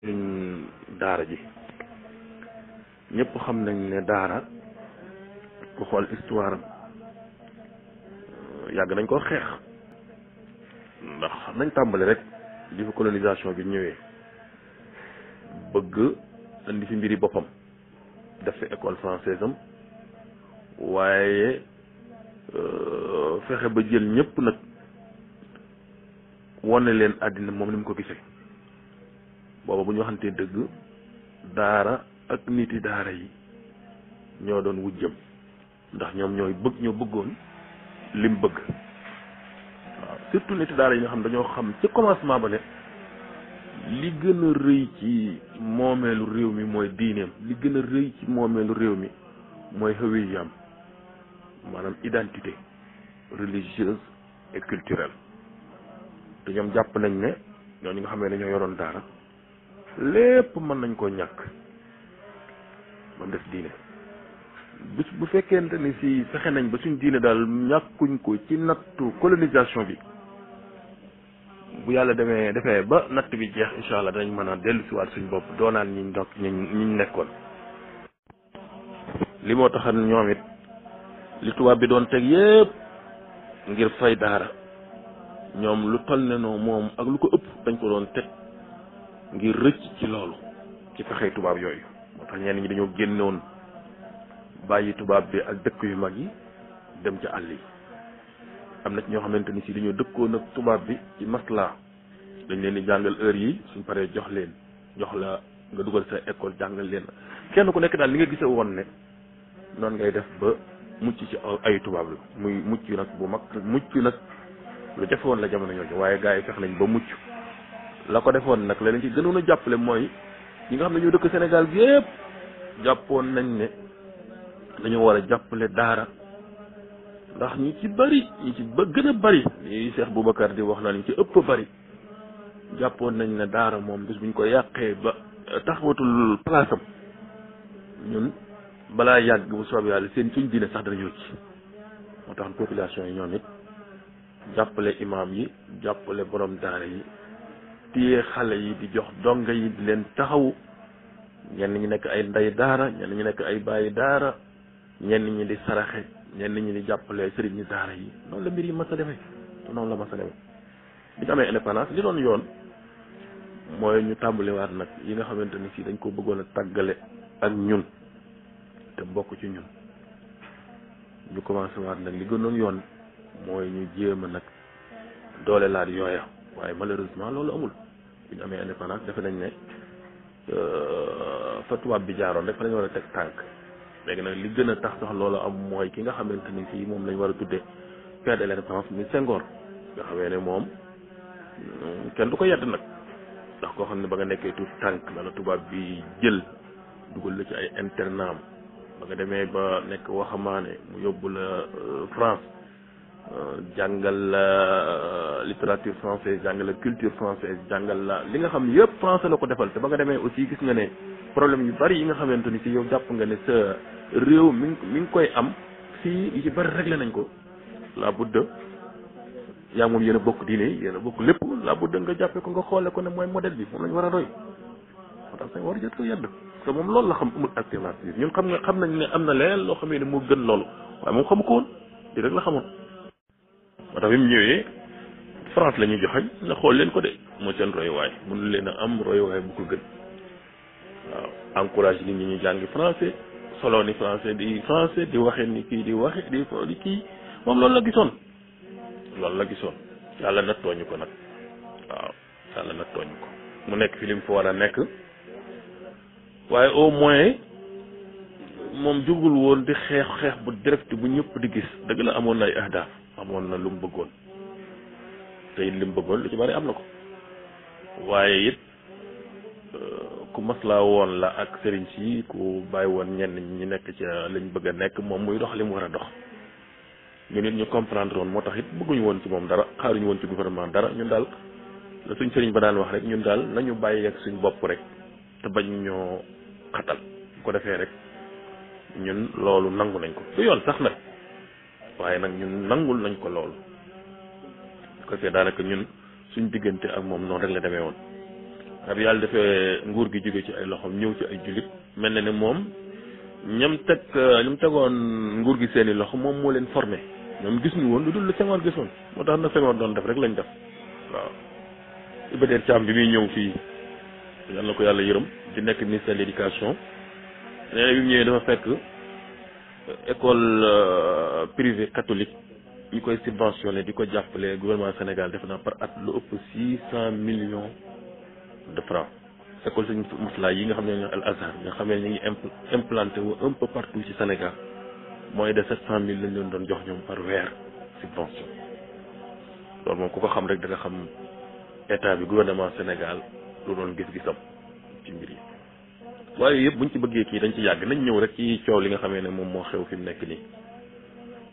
ñun daara ji ñëpp xam nañ ne daara ku xool histoire yàgg nañ ko xeex ndax nañ tàmbali rek di fi colonisation bi ñëwee bëgg indi fi mbiri boppam def fi école française am waaye fexe ba jël ñëpp nag wane leen àddina moom ni mu ko gisee booba bu ñu waxantee dëgg daara ak niti daara yi ñoo doon wujjam ndax ñoom ñoo bëggoon lim bëgg waaw surtout niti daara yi nga xam dañoo xam ci commencement ba ne li gën a rëy ci moomeelu réew mi mooy diineem li gën a rëy ci moomeelu réew mi mooy hawiyam maanaam identité religieuse et culturelle te ñoom jàpp nañ ne ñooñu nga xamee ne ñoo yoroon daara lépp mën nañ koo ñàkk ba mu def diine bu fekkente ni si fexe nañ ba suñ diine daal ñàkkuñ ko ci nattu colonisation bi bu yàlla defee ba natt bi jeex incha allah danañ mën a dellu si waat suñ bopp doonaan ñiñ nekkoon. li moo taxan ñoom it li tubaab bi doon teg yépp ngir fay daara ñoom lu toll ne noo moom ak lu ko ëpp dañ ko doon teg ngir rëcc ci loolu ci fexey tubaab yooyu moo tax ñenn ñi dañoo génnoon bàyyi tubaab bi ak dëkk yu mag yi dem ca àll yi am na ci ñoo xamante ni si dañoo dëkkoon ak tubaab bi ci masla dañ leen di jàngal heure yi suñ paree jox la nga dugal sa école jàngal leen kenn ku nekk daal li nga gise woon ne noonu ngay def ba mucc ci ay tubaab la muy mucc nag bu mag mucc nag lu jafe woon la jamono ñooñu waaye gars yi fex nañ ba mucc la ko defoon nag la leen ci gënoon a jàppale mooy ñi nga xam ne ñoo dëkk Sénégal bi yëpp jàppoon nañ ne dañoo war a jàppale daara ndax ñi ci bëri ñi ci gën a bëri li Cheikh Boubacar di wax na ñu ci ëpp bëri jàppoon nañ ne daara moom bis buñ ko yàqee ba taxawatul place am ñun balaa yàgg bu soob yàlla suñ diine sax dana ñëw ci moo tax population yi ñoom it jàppale imam yi jàppale borom daara yi téye xale yi di jox donga yi di leen taxawu ñenn ñi nekk ay ndey daara ñenn ñi nekk ay bàyyi daara ñenn ñi di saraxe ñenn ñi di jàppale sëriñ ñi daara yi noonu la mbir yi mas a defee te noonu la mas a defee bi ñu amee indépendance li doon yoon mooy ñu tàmbaliwaat nag yi nga xamante ni si dañ ko bëggoon a tàggale ak ñun te bokk ci ñun ñu commencé waat nag li gënoon yoon mooy ñu jéem a nag doole laat yooya waaye malheureusement loolu amul bu ñu amee indépendance defe nañ ne fa tubaab bi jaaroon rek fa lañu war a teg tànk léegi nag li gën a tax sax loolu am mooy ki nga xamante ni fii moom lañ war a tuddee père de l'indépendance muy Senghor nga xamee ne moom kenn du ko yedd nag ndax koo xam ne ba nga nekkee tuut tànk la la tubaab bi jël dugal la ci ay internat ba nga demee ba nekk waxamaane mu yóbbu la France jàngal la littérature française jàngal la culture française jàngal la li nga xam ne yëpp français la ko defal te ba nga demee aussi gis nga ne problème yu bari yi nga xamante ni si yow jàpp nga ne sa réew mi ngi koy am fii yi ci bari réglé nañ ko la budda yaa moom yéen a bokk diine yéen a bokk lépp la budda nga jàppee ko nga xoole ko ne mooy modèle bi moom lañ war a roy moo tax sañ war jot ko yedd parce que moom loolu la xam amul alternative ñun xam nañ ne am na leen loo xamee ne moo gën loolu waaye moom xamu ko woon di rek la xamoon moo tax bi mu ñëwee France la ñuy joxañ nga xool leen ko de moo seen royuwaay mënu leen a am royuwaay bu ko gën waaw encouragé nit ñi ñu jàngi français solo ni français di waxe ni kii di waxe di kii moom loolu la gisoon yàlla nag tooñu ko nag waaw yàlla nag tooñu ko mu nekk fi lim fa war a nekk waaye au moins moom jugul woon di xeex bu direct bu ñëpp di gis dëgg la amoon na ay ahdaaf amoon na lu mu bëggoon te it li mu bëggoon lu ci bari am na ko waaye it ku maslaa woon la ak sëriñ si ku bàyyi woon ñenn ñi nekk ci lañ bëgg a nekk moom muy dox li mu war a dox ñu nit ñu comprendre woon moo tax it bëgguñu woon ci moom dara xaaruñu woon ci gouvernement dara ñun daal la suñ sëriñ ba daan wax rek ñun daal nañu bàyyi ak suñ bopp rek te bañ ñoo xatal bu ko defee rek ñun loolu nangu nañ ko du yoon sax nag waaye nag ñun nangul nañ ko loolu bu ko defee daanaka ñun suñ diggante ak moom noonu rek la demee woon ab yàlla defee nguur gi jóge ci ay loxoom ñëw ci ay jullit mel na ne moom ñam tegoon nguur gi seeni loxo moom moo leen formé ñoom gis ñu woon lu dul lu Senghor gisoon moo tax na Senghor doon def rek lañ def waaw. Iba Der Thiam bi muy ñëw fii yal na ko yàlla yërëm di nekk ministère de l'éducation nee na bi mu ñëwee dafa fekk école privée catholique ñu koy subventionné di ko jàppale gouvernement Sénégal def na par at lu ëpp 600 millions de francs. école Sëñ Mousla yi nga xam ne ñoo Al Azhar nga xam ne ñu ngi implanté wu un peu partout ci Sénégal mooy de 700 000 lañ leen doon jox ñoom par weer subvention. loolu moom ku ko xam rek da nga xam état bi gouvernement Sénégal lu doon gis-gisam ci mbir yi. waaye yëpp buñ ci bëggee kii dañ ci yàgg nañ ñëw rek ci coow li nga xamee ne moom moo xew fi mu nekk nii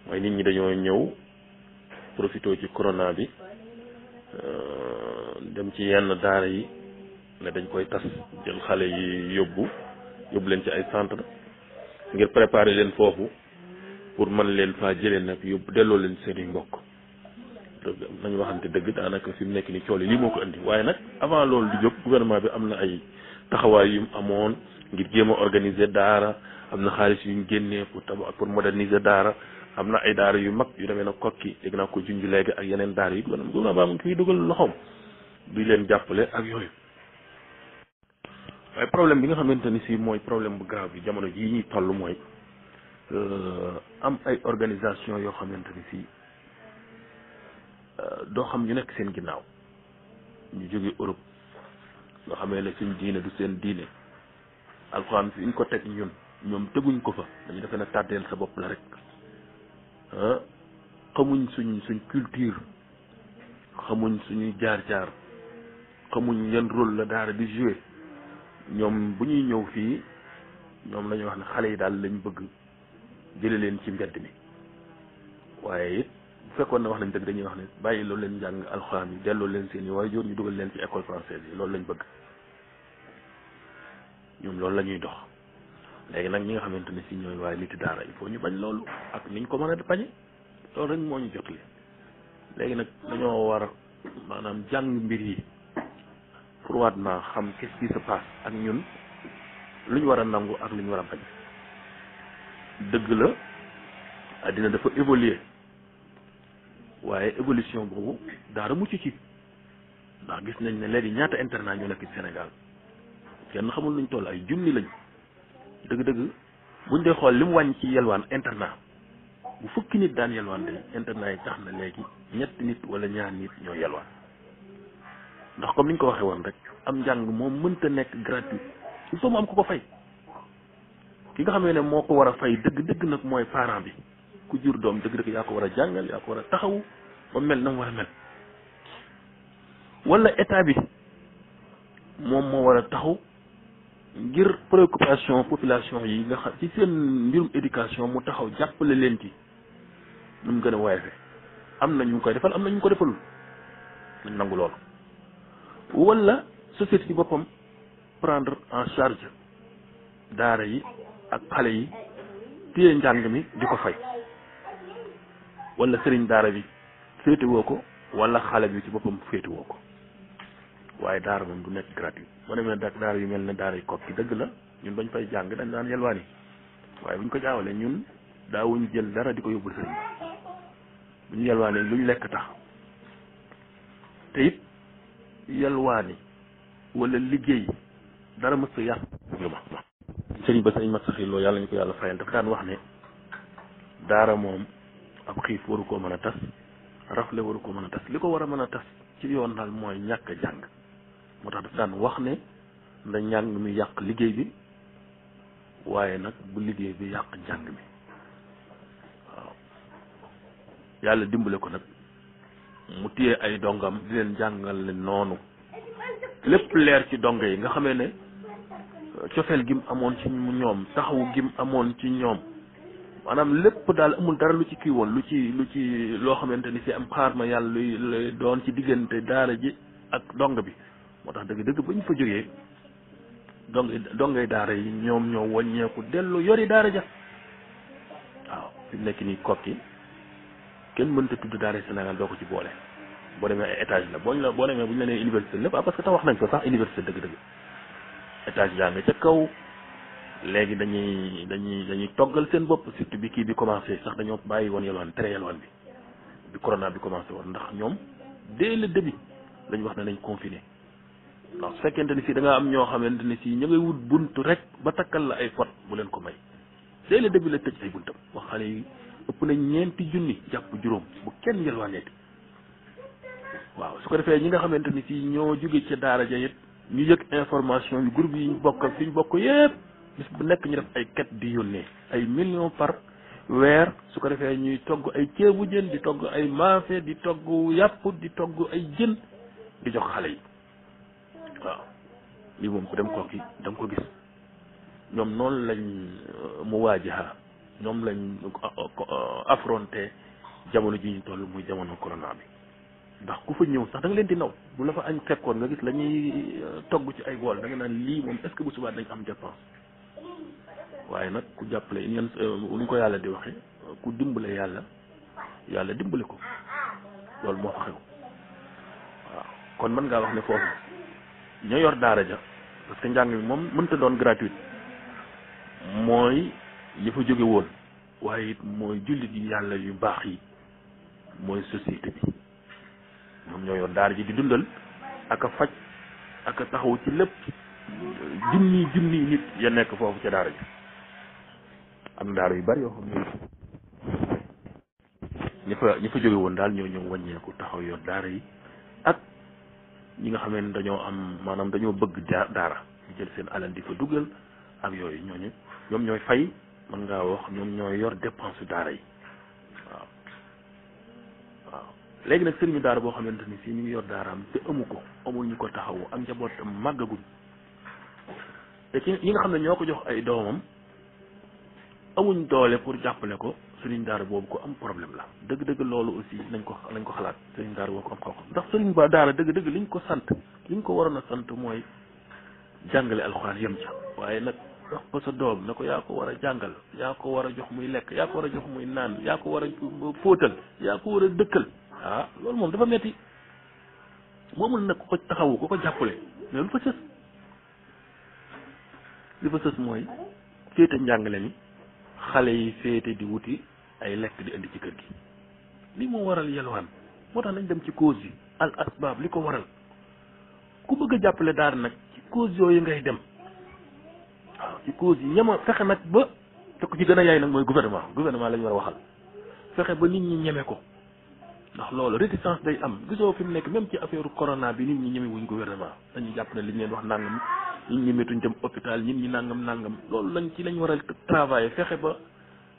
mooy nit ñi dañoo ñëw profité ci corona bi dem ci yenn daara yi ne dañ koy tas jël xale yi yóbbu leen ci ay centre ngir préparer leen foofu pour mën leen faa jëlee nag yóbbu delloo leen seen i mbokk nañu waxante dëgg daanaka fi mu nekk nii coow li lii moo ko indi waaye nag avant loolu di jóg gouvernement bi am na ay taxawaay yu mu amoon ngir jéem a organiser daara am na xaalis yu ñu génnee pour moderniser daara am na ay daara yu mag yu demee na kokki dégg naa ko junj léegi ak yeneen daara yi gouvernement ba mu fiy dugal loxoom di leen jàppale ak yooyu. waaye problème bi nga xamante ni si mooy problème bu grave bi jamono jii ñuy toll mooy am ay organisation yoo xamante ni si doo xam ñu nekk seen ginnaaw ñu jóge Europe nga xamee ne suñ diine du seen diine alxuraan fi ñu ko teg ñoom teguñ ko fa dañu defe na tàddeel sa bopp la rek xamuñ suñ culture xamuñ suñuy jaar-jaar xamuñ yan rôle la daara di jouer ñoom bu ñuy ñëw fii ñoom lañuy wax ne xale yi daal lañ bëgg jële leen ci mbedd mi waaye it bu fekkoon ne wax nañ dëgg dañuy wax ne bàyyi loolu leen njàng alxuraan yi delloo leen seen i waajur ñu dugal leen ci école française yi loolu lañ bëgg ñoom loolu la ñuy dox léegi nag ñi nga xamante ne si ñooy waaye niti daara il faut ñu bañ loolu ak niñ ko mën a bañe loolu rek moo ñu jotali léegi nag dañoo war maanaam jàng mbir yi pour waat naa xam qu'est-ce qui se passe ak ñun lu ñu war a nangu ak lu ñu war a bañ dëgg la àddina dafa évoluer waaye évolution boobu daara mucc ci ndax gis nañ ne léegi ñaata internat ñoo nekk ci Sénégal kenn xamul nuñ toll ay junni lañ dëgg-dëgg buñ dee xool li mu wàññi ci yelwaan internat bu fukki nit daan yelwaan de internat yi tax na léegi ñetti nit wala ñaar nit ñoo yelwaan ndax comme ni ñu ko waxee woon rek am njàng moom mënta nekk gratuit il faut mu am ku ko fay ki nga xamee ne moo ko war a fay dëgg-dëgg nag mooy parent bi ku jur doom dëgg-dëgg yaa ko war a jàngal yaa ko war a taxawu ba mel na mu war a mel wala état bi moom moo war a taxaw ngir préoccupation population yi nga xam ci seen mbirum éducation mu taxaw jàppale leen ci nu mu gën a woyofe am na ñu koy defal am na ñu ko defalul nañ nangu loolu wala société ci boppam prendre en charge daara yi ak xale yi téye njàng mi di ko fay wala sëriñ daara bi féetewoo ko wala xale bi ci boppam féetewoo ko waaye daara moom du nekk gratuit boo demee daara yu mel ne daara yi kokki dëgg la ñun bañ fay jàng dañ daan yelwaani waaye buñ ko jaawalee ñun daawuñ jël dara di ko yóbbul sëriñ bu ñu yelwaanee luñ lekk tax te it yelwaani wala liggéey dara mës a yàq ñu ma sëriñ ba sëriñ mat saxi loolu yàlla ñu ko yàlla fayal dafa daan wax ne daara moom ab xiif waru koo mën a tas rafle waru koo mën a tas li ko war a mën a tas ci yoon daal mooy ñàkk a jàng moo tax daf daan wax ne nda njàng mi yàq liggéey bi waaye nag bu liggéey bi yàq njàng mi waaw yàlla dimbale ko nag mu téye ay dongam di leen jàngal leen noonu lépp leer ci dongo yi nga xamee ne cofeel gim amoon ci ñoom taxawu gim amoon ci ñoom maanaam lépp daal amul dara lu ci kii woon lu ci loo xamante ni si am xaar ma yàlla luy doon ci diggante daara ji ak dong bi moo tax dëgg ba ñu fa jógee dongay daara yi ñoom ñoo wàññeeku dellu yori daara ja waaw fi mu nekk nii kokki kenn mënta tudd daara Sénégal doo ko ci boole boo demee ay étage la boo demee bu ñu la nee université lépp parce que tax wax nañ ko sax université dëgg-dëgg étage yaa nga ca kaw léegi dañuy toggal seen bopp surtout bi kii bi commencé sax dañoo bàyyi woon yelwaan tere yelwaan bi corona bi commencé woon ndax ñoom dès le début lañ wax ne nañ confiné ndax su fekkente ni si da nga am ñoo xamante ni si ñu ngay wut buntu rek ba takkal la ay pot bu leen ko may dès le début la tëj ay buntam wax xale yi ëpp nañ 4 junni jàpp juróom bu kenn yelwaaneeti waaw su ko defee ñi nga xamante ni si ñoo jóge ca daara ja it ñu yëg information yu groupe yi ñu bokk ak fi ñu bokk yëpp bis bu nekk ñu def ay ket di yónnee ay millions par weer su ko defee ñuy togg ay ceebu jën di togg ay maafe di togg yàpp di togg ay jën di jox xale yi waaw lii moom ku dem kooki da nga ko gis ñoom noonu lañ mu waajaha ñoom lañ affronté jamono ji ñu toll muy jamono corona bi ndax ku fa ñëw sax da nga leen di naw bu la fa añ fekkoon nga gis la ñuy togg ci ay bool da nga naan lii moom est-ce que bu subaa dañ am dépense waaye nag ku jàppale ñen ñu ko yàlla di waxe ku dimbale yàlla dimbale ko loolu moo fa xew waaw kon mën ngaa wax ne foofu ñoo yor daara ja parce que njàng mi moom mënta doon gratuite mooy yi fa jóge woon waaye it mooy jullit yi yàlla yu baax yi mooy société bi ñoom ñoo yor daara ji di dundal ak a faj ak a taxaw ci lépp junni nit ya nekk foofu ca daara ji am daara yu bari yoo xam ne ñi fa jóge woon daal ñoo ñëw wàññeeku taxaw yor daara yi ak ñi nga xamee ne dañoo am maanaam dañoo bëgg daara ñu jël seen alal di fa dugal ak yooyu ñoom ñooy fay mën ngaa wax ñoom ñooy yor dépense daara yi waaw léegi nag sëriñu daara boo xamante ni si ñu ngi yor daaraam te amul ñu ko taxawu ak njabootam màggaguñ te ci ñi nga xam ne ñoo ko jox ay doomam amuñ doole pour jàppale ko sëriñ daara boobu ko am problème la dëgg-dëgg loolu aussi nañ ko xalaat sëriñ daara boobu ko am xam-xam ndax sëriñ ba daara dëgg-dëgg liñ ko waroon a sant mooy jàngale alxuraan yem ca waaye nag wax ko sa doom na ko yaa ko war a jàngal yaa ko war a jox muy lekk yaa ko war a jox muy naan yaa ko war a fóotal yaa ko war a dëkkal loolu moom dafa metti moomul nag ku ko taxawu ku ko jàppale mais li fa sës mooy féete njàngale mi xale yi féete di wuti ay lekk di indi ci kër gi lii moo waral yelwaan moo tax nañ dem ci cause yi al asbaab li ko waral ku bëgg a jàppale daara nag ci cause yooyu ngay dem waaw ci cause yi ñema fexe nag ba te ko ci gën a yaay nag mooy gouvernement la ñu war a waxal fexe ba nit ñi ñeme ko ndax loolu réticence day am gisoo fi mu nekk même ci affaire corona bi nit ñi ñeme wuñ gouvernement dañuy jàpp ne li ñu leen wax nangam nit ñi métuñ dem hôpital nit ñi nangam loolu lañ war a travailler fexe ba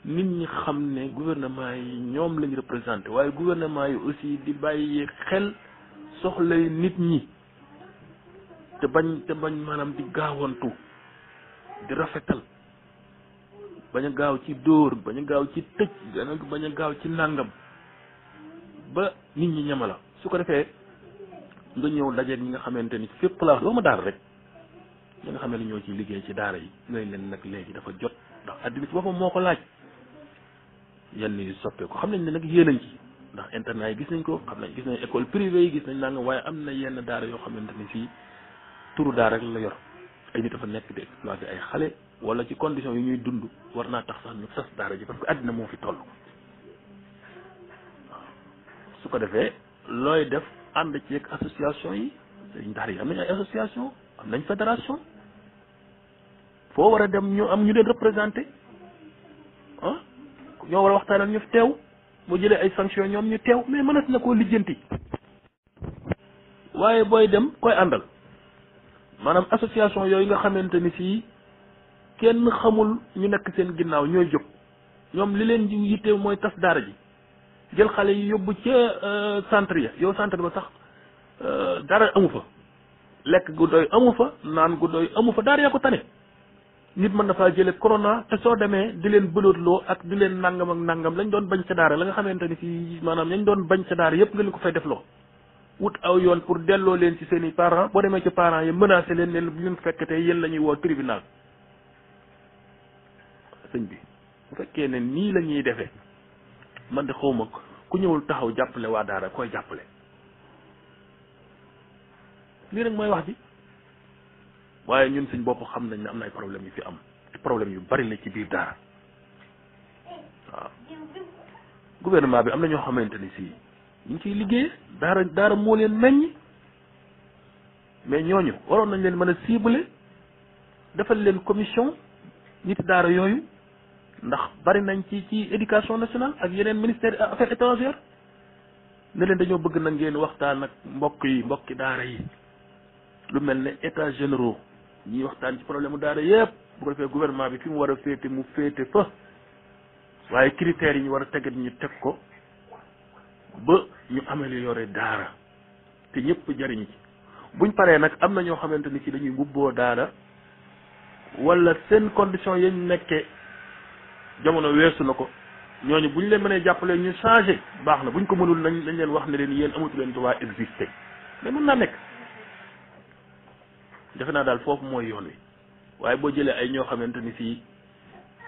nit ñi xam ne gouvernement yi ñoom lañ représenté waaye gouvernement yi aussi di bàyyi xel soxlay nit ñi te bañ maanaam di gaawantu di rafetal bañ a gaaw ci dóor bañ a gaaw ci tëj bañ a gaaw ci nangam ba nit ñi ñama la su ko defee nga ñëw dajeeg ñi nga xamante ni fépp la wax ma daara rek ñi nga xam ne ñoo ciy liggéey ci daara yi ngay leen nag léegi dafa jot ndax addina ci boppam moo ko laaj yenn yu soppeeku xam nañ ne nag yéenañ ci ndax internat yi gis nañ ko gis nañ école privée yi gis nañ nangam waaye am na yenn daara yoo xamante ni fii turu daara rek la yor ay nit dafa nekk di exploité ay xale wala ci condition yi ñuy dund war naa tax sax ñu tas daara ji parce que addina moo fi toll su ko defee looy def ànd ci ak association yi sëriñ daara yi am nañ ay association am nañ fédération foo war a dem ñu am ñu leen représenté ñoo war a waxtaanal ñu fi teew boo jëlee ay sanction ñoom ñu teew mais mënat na koo lijjanti waaye booy dem koy àndal maanaam association yooyu nga xamante ni fii kenn xamul ñu nekk seen ginnaaw ñooy jóg ñoom li leen yitte mooy tas daara ji jël xale yi yóbbu ca centre ya yow centre ba sax dara amu fa lekk gu doy amu fa naan gu doy amu fa daara yaa ko tane nit mën na faa jële corona te soo demee di leen bëlootloo ak di leen nangam ak nangam lañ doon bañ ca daara la nga xamante ni fii maanaam lañ doon bañ ca daara yëpp nga leen ko fay defloo wut aw yoon pour delloo leen ci seen i parents boo demee ci parents yi menacé leen ne bu leen fekkatee yéen la ñuy woo tribunal sëñ bi bu fekkee ne nii la ñuy defee man de xawma ku ñëwul taxaw jàppale waa daara koy jàppale lii rek mooy wax ji waaye ñun suñ bopp xam nañ ne am na ay problème yu fi am te problème yu bari la ci biir daara waaw gouvernement bi am na ñoo xamante ni si ñu ngi ciy liggéey daara moo leen meññ mais ñooñu waroon nañ leen mën a cibler defal leen commission nit daara yooyu ndax bari nañ ci éducation nationale ak yeneen ministère affaires étrangères ne leen dañoo bëgg na ngeen waxtaan ak mbokki daara yi lu mel ne états généraux ñuy waxtaan ci problème mu daara yëpp bu ko defee gouvernement bi fi mu war a féete mu féete fa waaye critères yi ñu war a tegat ñu teg ko ba ñu améliorer daara te ñëpp jariñ ci buñ paree nag am na ñoo xamante ni ci dañuy mbubboo daara wala seen condition yañ nekkee jamono weesu na ko ñooñu buñ leen mënee jàppale ñu changé baax na buñ ko mënul nañ leen wax ne leen yéen amatu leen droit exister mais mën naa nekk defe naa daal foofu mooy yoon wi waaye boo jëlee ay ñoo xamante ni fii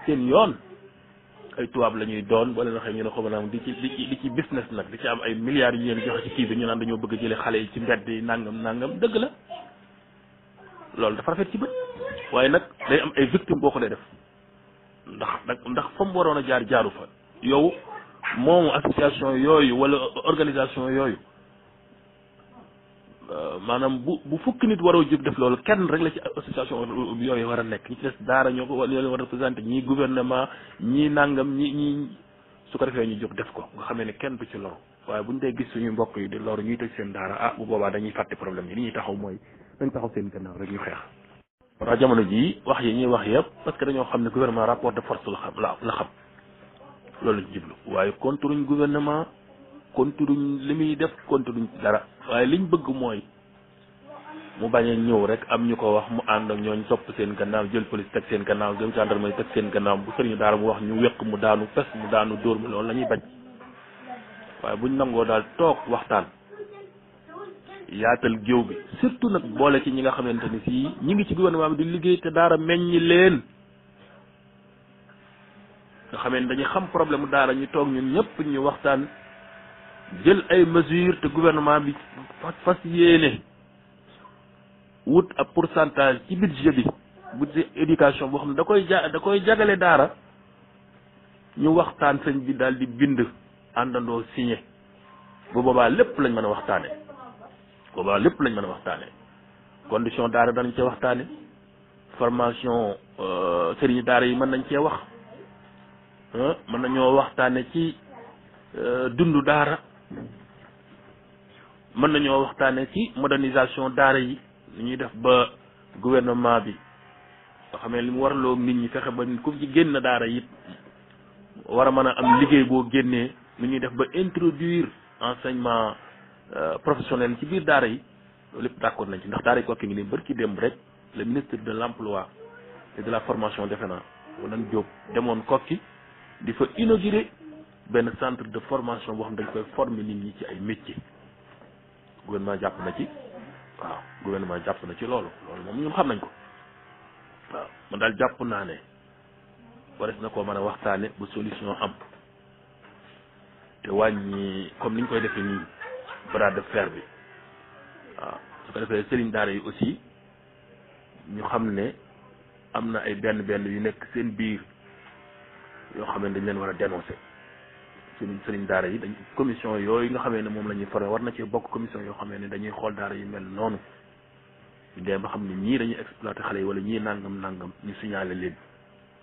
seen yoon ay tubaab la ñuy doon boo leen waxee ñu ne xaw ma di ci business nag di ci am ay milliards yu leen joxe ci kii bi ñu naan dañoo bëgg a jëlee xale yi ci mbedd yi nangam dëgg la loolu dafa rafet ci bët waaye nag day am ay victimes boo ko dee def ndax fa mu waroon a jaaru fa yow moomu association yooyu wala organisation yooyu maanaam bu fukki nit waroo jóg def loolu kenn rek la ci association yooyu war a nekk ñi ci des daara ñoo ko leen war a représenté ñii gouvernement ñii nangam ñi su ko defee ñu jóg def ko nga xamee ne kenn du ci loru waaye buñ dee gis suñu mbokk yi di loru ñuy tëj seen daara bu boobaa dañuy fàtte problème yi li ñuy taxaw mooy dañ taxaw seen gannaaw rek ñu xeex. waaw jamono jii wax yi ñuy wax yëpp parce que dañoo xam ne gouvernement rapport de force la xam loolu lañ jublu waaye contrôle gouvernement contrôle li muy def contrôle dara waaye liñ bëgg mooy mu bañ a ñëw rek am ñu ko wax mu ànd ak ñooñ topp seen gannaaw jël police teg seen gannaaw jël gendarmerie teg seen gannaaw bu sëriñu daara mu wax ñu wéq mu daanu pes mu daanu dóor mu loolu la ñuy bañ waaye buñ nangoo daal toog waxtaan yaatal géew bi surtout nag boole ci ñi nga xamante ni si ñi ngi ci gouvernement bi di liggéey te daara meññi leen nga xamee ne dañuy xam problème mu daara ñu toog ñun ñëpp ñu waxtaan jël ay mesures te gouvernement bi fas yéene wut ab pourcentage ci budget bi budget éducation boo xam ne da koy jagale daara ñu waxtaan sëñ bi daal di bind àndandoo signé bu boobaa lépp lañ mën a waxtaane condition daara danañ cee waxtaane formation sëriñu daara yi mën nañ cee wax mën nañoo waxtaane ci dundu daara mën nañoo waxtaane ci modernisation daara yi ni ñuy def ba gouvernement bi nga xam ne li mu warloo nit ñi fexe ba ku ci génn daara yi war a mën a am liggéey boo génnee ni ñuy def ba introduire enseignement professionnel ci biir daara yi loolu lépp d'accord nañ ci ndax daara yi Koki ngi nii barki démb rek le ministre de l'emploi et de la formation defe naa Walan Diop demoon Koki di fa inaugurer benn centre de formation boo xam dañ koy former nit ñi ci ay métiers gouvernement jàpp na ci waaw gouvernement jàpp na ci loolu moom ñun xam nañ ko waaw man daal jàpp naa ne wares na koo mën a waxtaane ba solution am te wàññi comme niñ koy defee nii bras de fer bi waaw su ko defee sëriñ daara yi aussi ñu xam ne am na ay benn yu nekk seen biir yoo xam ne dañ leen war a dénoncer sëriñ daara yi dañ commission yooyu nga xamee ne moom la ñuy formé war na ci bokk commission yoo xamee ne dañuy xool daara yu mel noonu ñu dem ba xam ne ñii dañuy exploité xale yi wala ñii nangam ñu signalé leen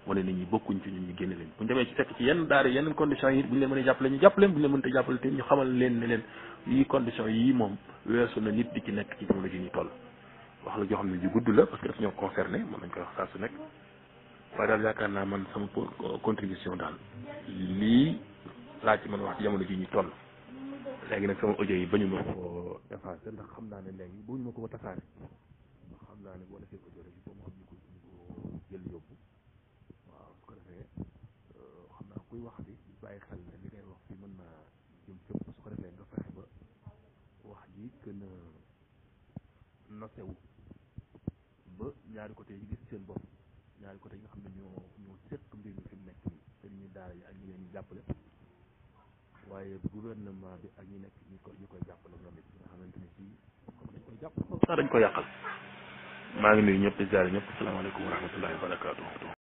wala nit ñi bokkuñ ci ñun ñu génne leen bu ñu demee ci fekk ci yenn daara yenn conditions yi bu ñu leen mën a jàppale ñu jàppale bu ñu leen mënta jàppale te ñu xamal leen ne leen yii conditions yii moom weesu na nit di ci nekk ci jamono ji ñu toll wax la joo xam ne ju gudd la parce que daf ñoo concerné mën nañ koy wax saa su nekk waaye daal yaakaar naa man sama contribution daal lii laa ci mën a wax ci jamono ji ñu toll léegi nag sama audio yi bañu ma ko effacé ndax xam naa ne léegi buñu ma ko tasaare ndax xam naa ne boo defee audio rek boo mu am ñu ko jël yóbbu waaw su ko defee xam naa kuy wax di bàyyi xel ne li ngay wax fii mën naa jëm fépp su ko defee nga fexe ba wax ji gën a nosewu ba ñaari côté yi gis seen bopp ñaari côté yi nga xam ne ñoo seq mbir mi fi mu nekk nii te ñu daara yi ak ñi leen ñu jàppale waaye gouvernement bi ak ñi nekk ñu koy jàppale ñoom it nga xamante ni fii comme dañ koy jàpp sax dañ ko yàqal maa ngi nuyu ñëpp di ziare ñëpp asalaamaaleykum wa rahmatullahi wa barakaatu.